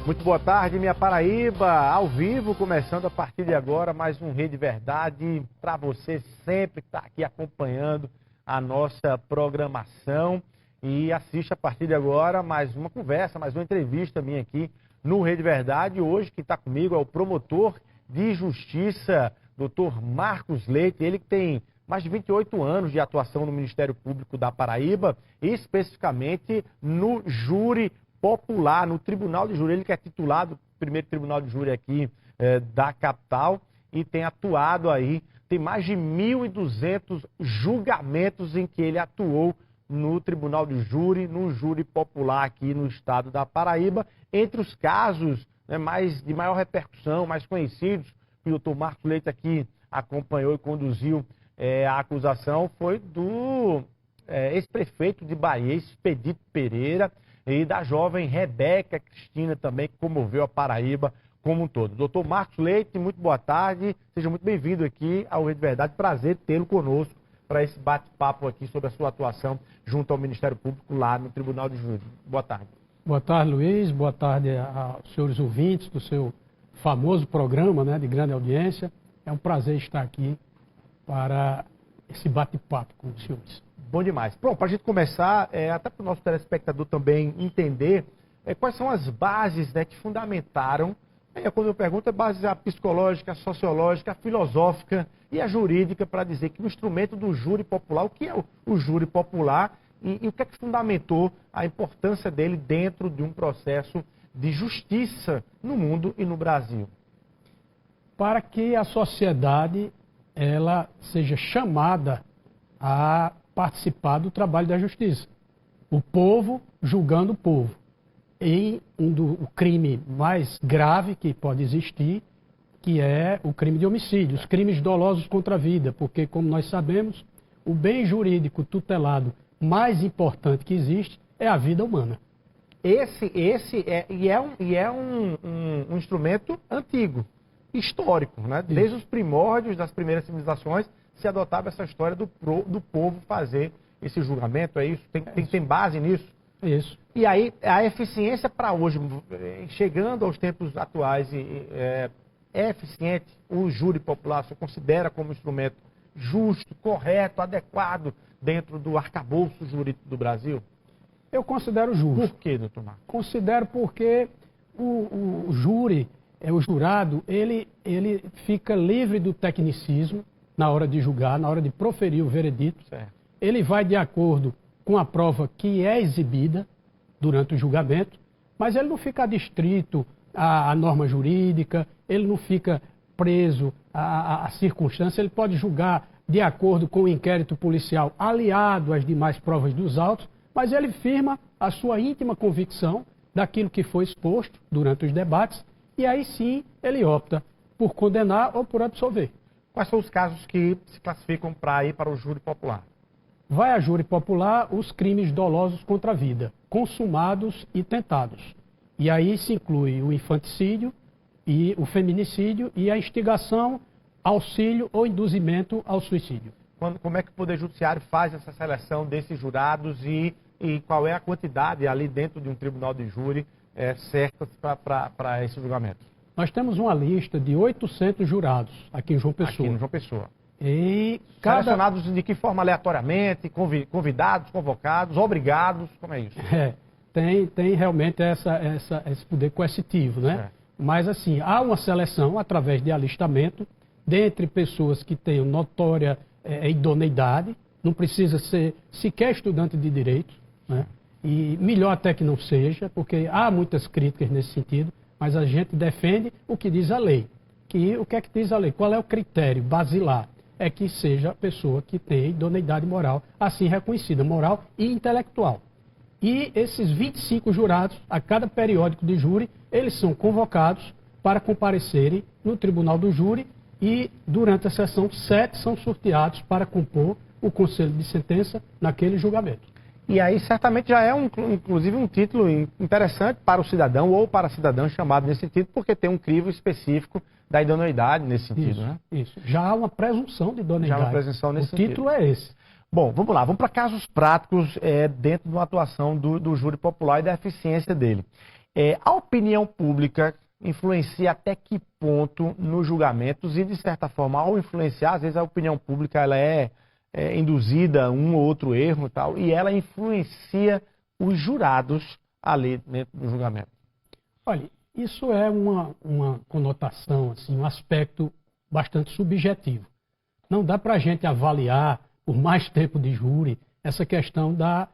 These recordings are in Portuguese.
Muito boa tarde, minha Paraíba, ao vivo, começando a partir de agora mais um Rede Verdade para você sempre que está aqui acompanhando a nossa programação e assiste a partir de agora mais uma conversa, mais uma entrevista minha aqui no Rede Verdade. Hoje quem está comigo é o promotor de justiça, Dr. Marcos Leite, ele que tem mais de 28 anos de atuação no Ministério Público da Paraíba, especificamente no júri popular, no Tribunal de Júri. Ele que é titulado do primeiro Tribunal de Júri aqui da capital e tem atuado aí, tem mais de 1.200 julgamentos em que ele atuou no Tribunal de Júri, no júri popular aqui no estado da Paraíba. Entre os casos de maior repercussão, mais conhecidos, que o doutor Marcos Leite aqui acompanhou e conduziu a acusação, foi do ex-prefeito de Bahia, Expedito Pereira, e da jovem Rebeca Cristina também, que comoveu a Paraíba como um todo. Doutor Marcos Leite, muito boa tarde, seja muito bem-vindo aqui ao Rede Verdade, prazer tê-lo conosco para esse bate-papo aqui sobre a sua atuação junto ao Ministério Público lá no Tribunal de Júri. Boa tarde. Boa tarde, Luiz, boa tarde aos senhores ouvintes do seu famoso programa, de grande audiência. É um prazer estar aqui para esse bate-papo com os senhores. Bom demais. Pronto, para a gente começar, até para o nosso telespectador também entender quais são as bases que fundamentaram, quando eu pergunto, é base psicológica, sociológica, filosófica e a jurídica, para dizer que o instrumento do júri popular, o que é o júri popular e o que é que fundamentou a importância dele dentro de um processo de justiça no mundo e no Brasil. Para que a sociedade ela seja chamada a participar do trabalho da justiça. O povo julgando o povo. E o crime mais grave que pode existir, que é o crime de homicídio, os crimes dolosos contra a vida, porque, como nós sabemos, o bem jurídico tutelado mais importante que existe é a vida humana. Esse é um instrumento antigo, histórico, Desde os primórdios das primeiras civilizações se adotava essa história do povo fazer esse julgamento, é isso? Tem base nisso? Isso. E aí, a eficiência para hoje, chegando aos tempos atuais, é eficiente o júri popular? Você considera como instrumento justo, correto, adequado dentro do arcabouço jurídico do Brasil? Eu considero justo. Por quê, doutor Marcos? Considero porque o júri, o jurado, ele fica livre do tecnicismo na hora de julgar, na hora de proferir o veredito. Certo. Ele vai de acordo com a prova que é exibida durante o julgamento, mas ele não fica adstrito à norma jurídica, ele não fica preso à circunstância, ele pode julgar de acordo com o inquérito policial aliado às demais provas dos autos, mas ele firma a sua íntima convicção daquilo que foi exposto durante os debates, e aí sim ele opta por condenar ou por absolver. Quais são os casos que se classificam para ir para o júri popular? Vai a júri popular os crimes dolosos contra a vida, consumados e tentados. E aí se inclui o infanticídio, e o feminicídio e a instigação, auxílio ou induzimento ao suicídio. Como é que o Poder Judiciário faz essa seleção desses jurados e qual é a quantidade ali dentro de um tribunal de júri certa para esse julgamento? Nós temos uma lista de 800 jurados aqui em João Pessoa. Aqui em João Pessoa. E selecionados de que forma? Aleatoriamente, convidados, convocados, obrigados, como é isso? Tem realmente esse poder coercitivo, Mas assim, há uma seleção através de alistamento dentre pessoas que tenham notória idoneidade, não precisa ser sequer estudante de direito, E melhor até que não seja, porque há muitas críticas nesse sentido, mas a gente defende o que diz a lei. O que é que diz a lei? Qual é o critério basilar? É que seja a pessoa que tem idoneidade moral, assim reconhecida, moral e intelectual. E esses 25 jurados, a cada periódico de júri, eles são convocados para comparecerem no tribunal do júri e, durante a sessão, 7 são sorteados para compor o conselho de sentença naquele julgamento. E aí, certamente, já é, inclusive, um título interessante para o cidadão ou para a cidadã chamado nesse título, porque tem um crivo específico da idoneidade nesse sentido, Isso. Já há uma presunção de idoneidade. Já há uma presunção nesse sentido. O título é esse. Bom, vamos lá. Vamos para casos práticos dentro de uma atuação do júri popular e da eficiência dele. A opinião pública influencia até que ponto nos julgamentos e, de certa forma, ao influenciar, às vezes a opinião pública ela é induzida a um ou outro erro e tal, e ela influencia os jurados ali dentro do julgamento. Olha, isso é uma conotação, assim, um aspecto bastante subjetivo. Não dá para a gente avaliar, por mais tempo de júri, essa questão da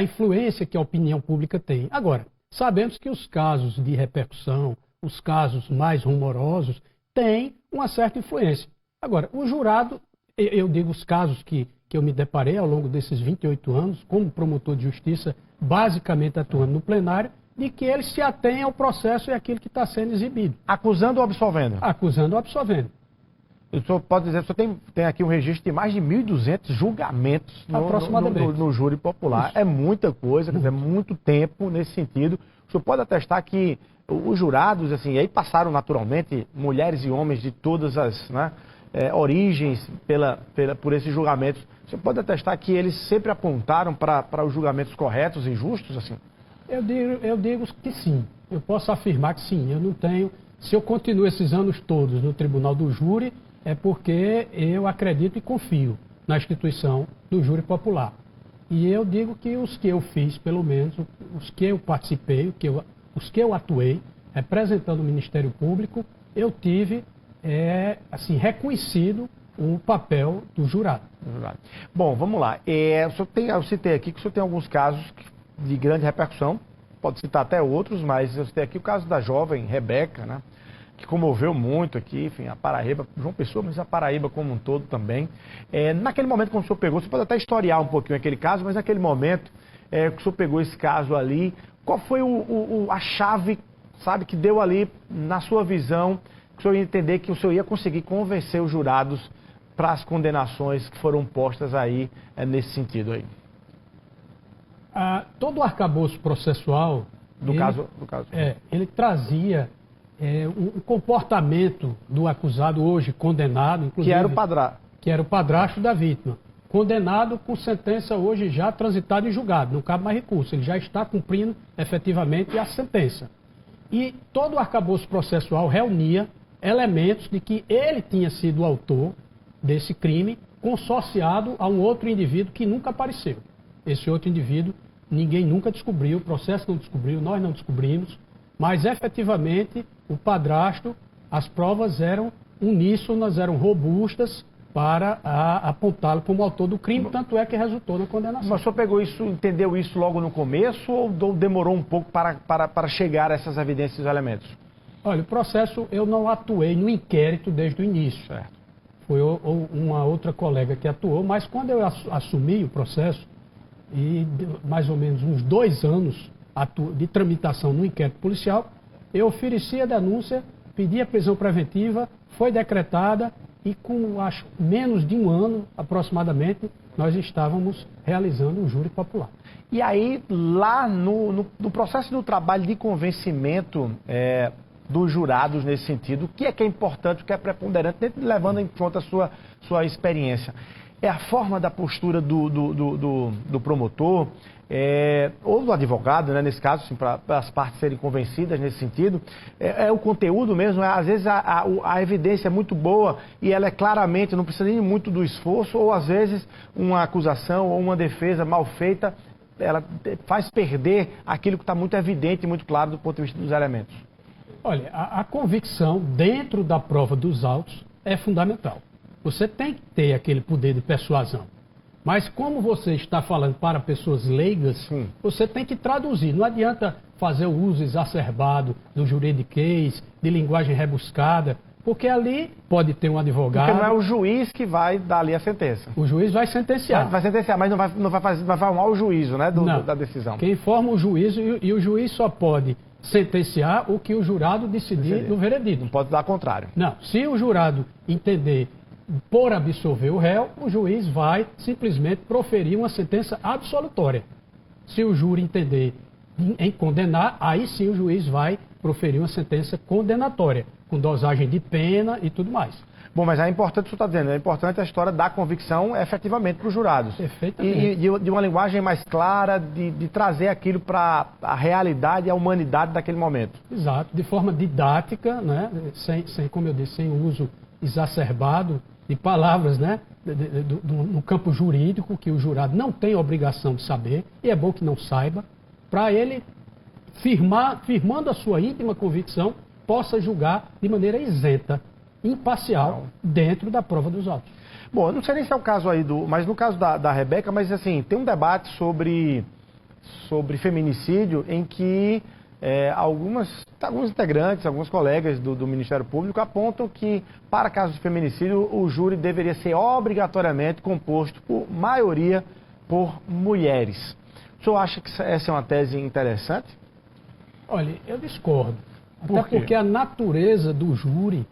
influência que a opinião pública tem. Agora, sabemos que os casos de repercussão, os casos mais rumorosos, têm uma certa influência. Agora, o jurado, eu digo os casos que eu me deparei ao longo desses 28 anos, como promotor de justiça, basicamente atuando no plenário, de que ele se atém ao processo e àquilo que está sendo exibido. Acusando ou absolvendo? Acusando ou absolvendo. O senhor pode dizer, o senhor tem aqui um registro de mais de 1.200 julgamentos no júri popular. Isso. É muita coisa, quer dizer, muito tempo nesse sentido. O senhor pode atestar que os jurados, assim, aí passaram naturalmente mulheres e homens de todas as origens por esses julgamentos. O senhor pode atestar que eles sempre apontaram para os julgamentos corretos e justos, assim? Eu digo que sim. Eu posso afirmar que sim. Eu não tenho... Se eu continuo esses anos todos no tribunal do júri, é porque eu acredito e confio na instituição do júri popular. E eu digo que os que eu fiz, pelo menos, os que eu participei, os que eu atuei, representando o Ministério Público, eu tive, reconhecido o papel do jurado. Bom, vamos lá. Eu citei aqui que o senhor tem alguns casos de grande repercussão, pode citar até outros, mas eu citei aqui o caso da jovem Rebeca, né? Que comoveu muito aqui, enfim, a Paraíba, João Pessoa, mas a Paraíba como um todo também. Naquele momento, quando o senhor pegou, você pode até historiar um pouquinho aquele caso, mas naquele momento que o senhor pegou esse caso ali, qual foi a chave, sabe, que deu ali, na sua visão, que o senhor ia entender que o senhor ia conseguir convencer os jurados para as condenações que foram postas aí nesse sentido aí? Todo o arcabouço processual, ele trazia o comportamento do acusado hoje condenado, inclusive, que era o padrasto da vítima, condenado com sentença hoje já transitada em julgado, não cabe mais recurso, ele já está cumprindo efetivamente a sentença. E todo o arcabouço processual reunia elementos de que ele tinha sido o autor desse crime, consorciado a um outro indivíduo que nunca apareceu. Esse outro indivíduo ninguém nunca descobriu, o processo não descobriu, nós não descobrimos, mas efetivamente o padrasto, as provas eram uníssonas, eram robustas para apontá-lo como autor do crime, tanto é que resultou na condenação. Mas o senhor pegou isso, entendeu isso logo no começo ou demorou um pouco para chegar a essas evidências e elementos? Olha, o processo eu não atuei no inquérito desde o início. Certo. Foi uma outra colega que atuou, mas quando eu assumi o processo, e mais ou menos uns 2 anos de tramitação no inquérito policial, eu ofereci a denúncia, pedi a prisão preventiva, foi decretada e com, acho, menos de 1 ano, aproximadamente, nós estávamos realizando o júri popular. E aí, lá no processo do trabalho de convencimento dos jurados nesse sentido, o que é importante, o que é preponderante, levando em conta a sua experiência? É a forma da postura do promotor, ou do advogado, né, nesse caso, assim, para as partes serem convencidas nesse sentido. É o conteúdo mesmo, às vezes a evidência é muito boa e ela é claramente, não precisa nem muito do esforço, ou às vezes uma acusação ou uma defesa mal feita, ela faz perder aquilo que está muito evidente e muito claro do ponto de vista dos elementos. Olha, a convicção dentro da prova dos autos é fundamental. Você tem que ter aquele poder de persuasão. Mas como você está falando para pessoas leigas, sim, você tem que traduzir. Não adianta fazer o uso exacerbado do juridiquês, de linguagem rebuscada, porque ali pode ter um advogado... Porque não é o juiz que vai dar ali a sentença. O juiz vai sentenciar. Vai sentenciar, mas não vai formar o juízo, né, da decisão. Quem forma o juízo, e o juiz só pode sentenciar o que o jurado decidir no veredito. Não pode dar contrário. Não, se o jurado entender por absolver o réu, o juiz vai simplesmente proferir uma sentença absolutória. Se o júri entender em condenar, aí sim o juiz vai proferir uma sentença condenatória, com dosagem de pena e tudo mais. Bom, mas é importante o que você está dizendo, é importante a história da convicção efetivamente para os jurados. Perfeitamente. E de uma linguagem mais clara, de trazer aquilo para a realidade e a humanidade daquele momento. Exato, de forma didática, né? Como eu disse, sem uso exacerbado de palavras, né? No campo jurídico, que o jurado não tem obrigação de saber, e é bom que não saiba, para ele, firmando a sua íntima convicção, possa julgar de maneira isenta, imparcial, dentro da prova dos autos. Bom, eu não sei nem se é o caso aí mas no caso da Rebeca, mas assim, tem um debate sobre feminicídio em que alguns integrantes, alguns colegas do Ministério Público apontam que, para casos de feminicídio, o júri deveria ser obrigatoriamente composto por maioria por mulheres. O senhor acha que essa é uma tese interessante? Olha, eu discordo. Até porque a natureza do júri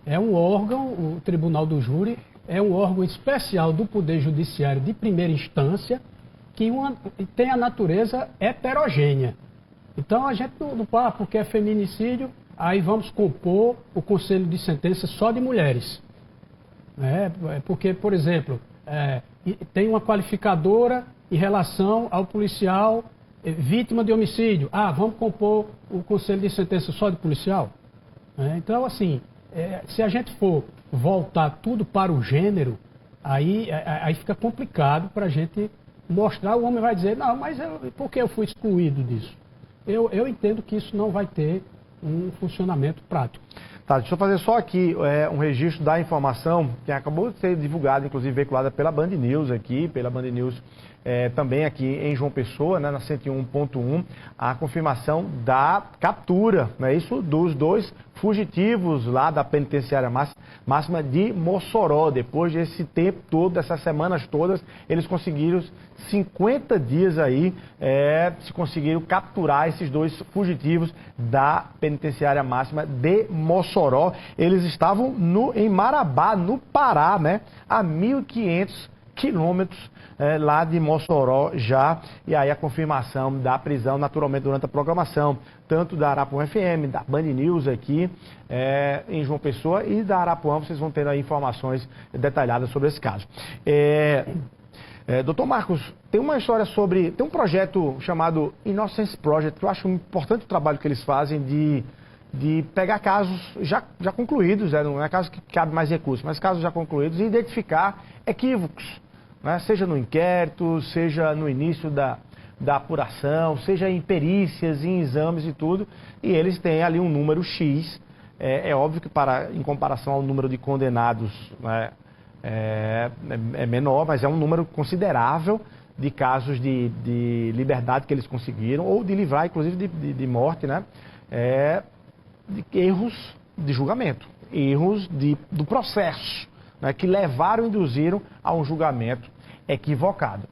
é um órgão, o Tribunal do Júri é um órgão especial do Poder Judiciário de primeira instância que tem a natureza heterogênea. Então a gente não porque é feminicídio, aí vamos compor o conselho de sentença só de mulheres. Porque, por exemplo, tem uma qualificadora em relação ao policial vítima de homicídio. Vamos compor o conselho de sentença só de policial? Então, assim, se a gente for voltar tudo para o gênero, aí fica complicado para a gente mostrar. O homem vai dizer, não, mas por que eu fui excluído disso? Eu entendo que isso não vai ter um funcionamento prático. Tá, deixa eu fazer só aqui um registro da informação que acabou de ser divulgada, inclusive veiculada pela Band News aqui, também aqui em João Pessoa, né, na 101.1, a confirmação da captura, não é isso, dos 2 fugitivos lá da penitenciária máxima de Mossoró. Depois desse tempo todo, dessas semanas todas, eles conseguiram 50 dias aí, se conseguiram capturar esses 2 fugitivos da penitenciária máxima de Mossoró. Eles estavam em Marabá, no Pará, né, a 1.500 quilômetros lá de Mossoró já, e aí a confirmação da prisão, naturalmente, durante a programação, tanto da Arapuã FM, da Band News aqui em João Pessoa, e da Arapuã, vocês vão ter aí informações detalhadas sobre esse caso. Doutor Marcos, tem uma história tem um projeto chamado Innocence Project, que eu acho importante o trabalho que eles fazem de pegar casos já concluídos, não é caso que cabe mais recursos, mas casos já concluídos, e identificar equívocos, né? Seja no inquérito, seja no início da apuração, seja em perícias, em exames e tudo, e eles têm ali um número X. É óbvio que em comparação ao número de condenados, né, é menor, mas é um número considerável de casos de liberdade que eles conseguiram, ou de livrar, inclusive, de morte, né? De erros de julgamento, erros do processo, né, que induziram a um julgamento equivocado.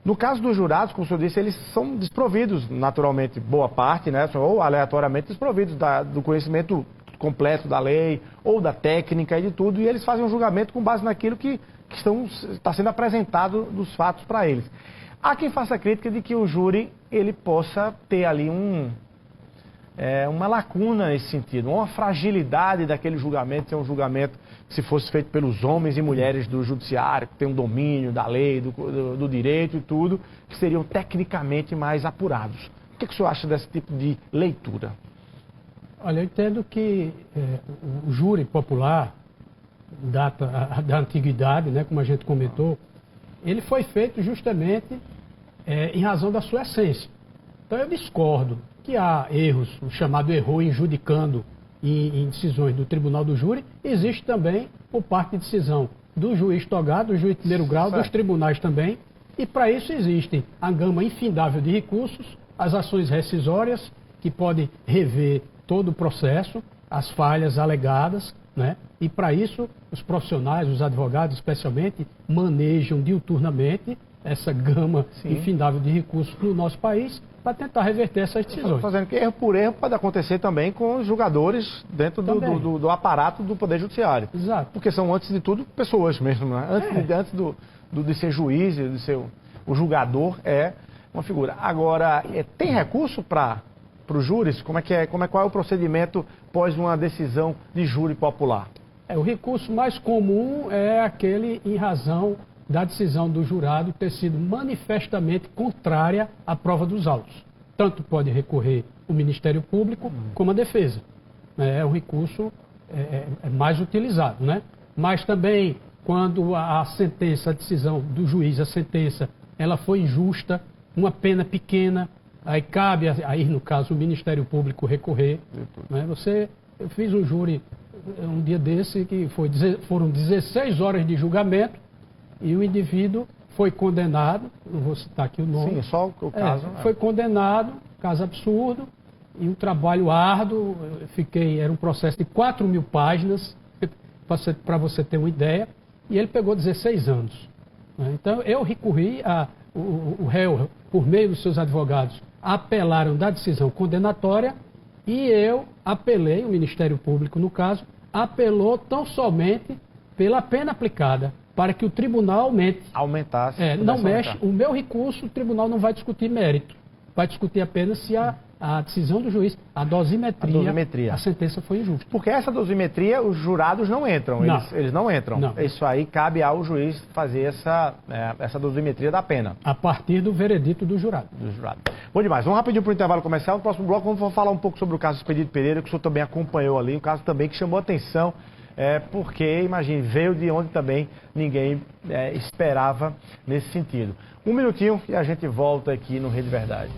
No caso dos jurados, como o senhor disse, eles são desprovidos, naturalmente, boa parte, né, ou aleatoriamente desprovidos do conhecimento completo da lei, ou da técnica e de tudo, e eles fazem um julgamento com base naquilo que está sendo apresentado dos fatos para eles. Há quem faça a crítica de que o júri ele possa ter ali uma lacuna nesse sentido, uma fragilidade daquele julgamento, ser um julgamento que, se fosse feito pelos homens e mulheres do judiciário, que tem um domínio da lei, do direito e tudo, que seriam tecnicamente mais apurados. O que o senhor acha desse tipo de leitura? Olha, eu entendo que o júri popular, data da antiguidade, né, como a gente comentou, ele foi feito justamente em razão da sua essência. Então eu discordo que há erros, o chamado erro injudicando em decisões do Tribunal do Júri, existe também por parte de decisão do juiz togado, do juiz de primeiro grau, dos tribunais também, e para isso existem a gama infindável de recursos, as ações rescisórias, que podem rever todo o processo, as falhas alegadas, né? E para isso os profissionais, os advogados especialmente, manejam diuturnamente essa gama infindável de recursos no nosso país, para tentar reverter essas decisões. Estou dizendo que erro por erro pode acontecer também com os julgadores dentro do aparato do Poder Judiciário. Exato. Porque são, antes de tudo, pessoas mesmo. Né? Antes de ser juiz, de ser o julgador, é uma figura. Agora, tem recurso para os júris? Qual é o procedimento após uma decisão de júri popular? O recurso mais comum é aquele em razão da decisão do jurado ter sido manifestamente contrária à prova dos autos. Tanto pode recorrer o Ministério Público como a defesa. É um recurso mais utilizado, né? Mas também quando a sentença, a decisão do juiz, a sentença, ela foi injusta, uma pena pequena, aí cabe, aí no caso, o Ministério Público recorrer. Né? Eu fiz um júri um dia desse que foram 16 horas de julgamento e o indivíduo foi condenado, não vou citar aqui o nome. Sim, só o caso. Foi condenado, caso absurdo, e um trabalho árduo, era um processo de 4.000 páginas, para você ter uma ideia, e ele pegou 16 anos. Né? Então, eu recorri, o réu, por meio dos seus advogados, apelaram da decisão condenatória, e eu apelei, o Ministério Público, no caso, apelou tão somente pela pena aplicada, para que o tribunal aumentasse. Não mexe, o meu recurso, o tribunal não vai discutir mérito, vai discutir apenas se a decisão do juiz, a dosimetria, a sentença foi injusta. Porque essa dosimetria, os jurados não entram, eles não entram. Não. Isso aí cabe ao juiz fazer essa dosimetria da pena. A partir do veredito do jurado. Bom demais, vamos rapidinho para o intervalo comercial. No próximo bloco vamos falar um pouco sobre o caso Expedito Pereira, que o senhor também acompanhou ali, um caso também que chamou a atenção, porque, imagine, veio de onde também ninguém esperava nesse sentido. Um minutinho e a gente volta aqui no Rede Verdade.